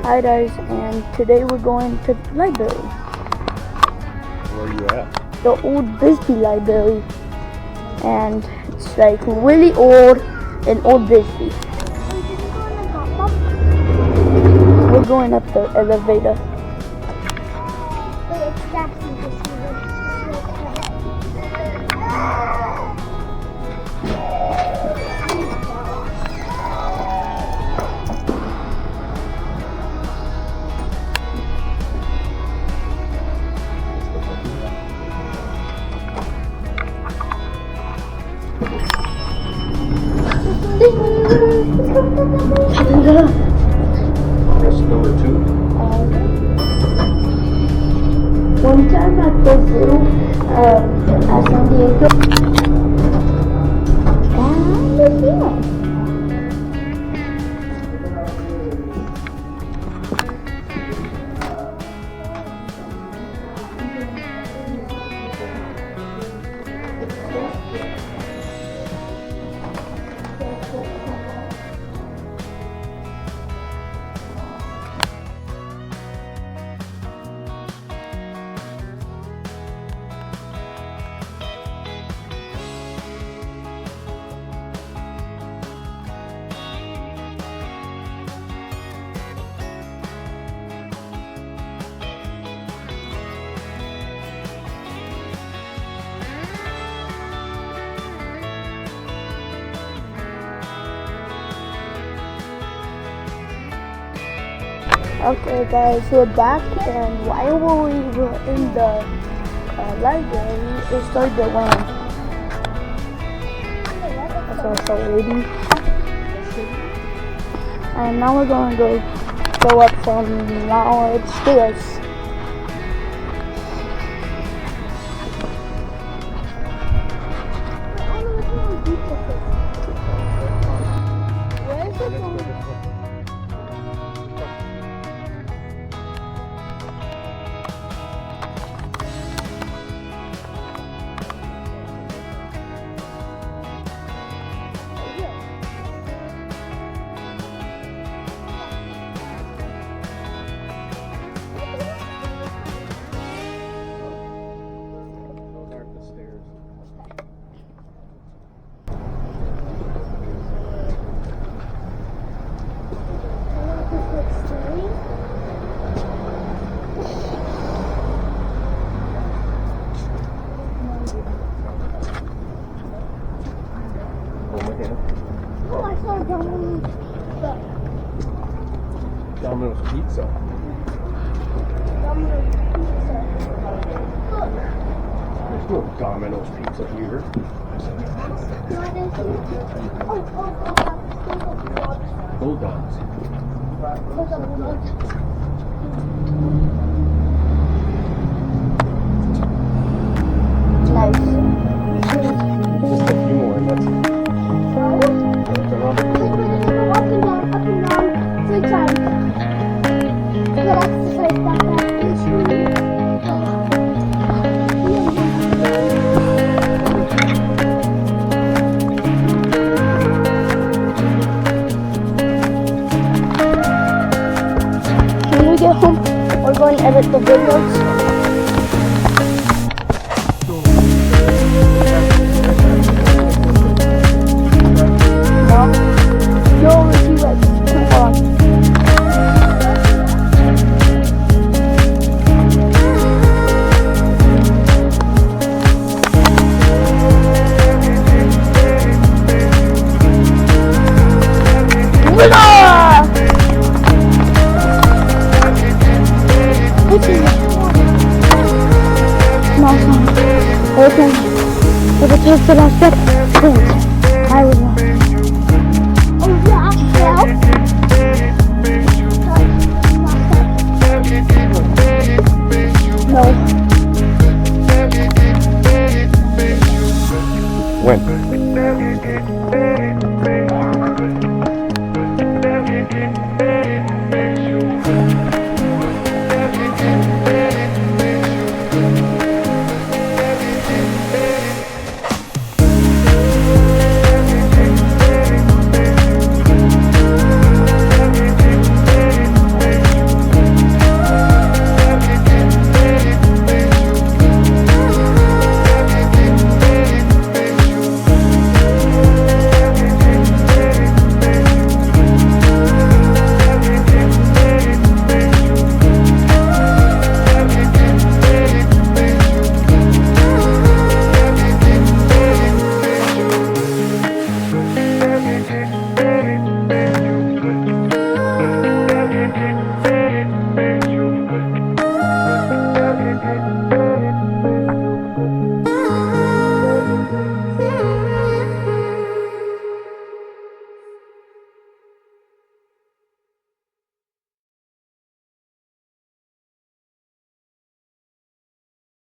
Hi guys, and today we're going to the library. Where are you at? The old Bisbee library. And it's like really old in old Bisbee. We're going up the elevator. Press number 2. One time I go through San Diego and yeah. Okay guys, we're back, and while we were in the library, it started to rain. That's also reading. And now we're going to go up some large stairs. Where is it going? Domino's Pizza. There's no Domino's Pizza here. Bulldogs. Nice. Just a few more, and that's it. Turn around the corner. Yes, you do. When we get home, we're going to edit the videos. Okay, if it takes the last step, please, I would know. Oh yeah, no. When?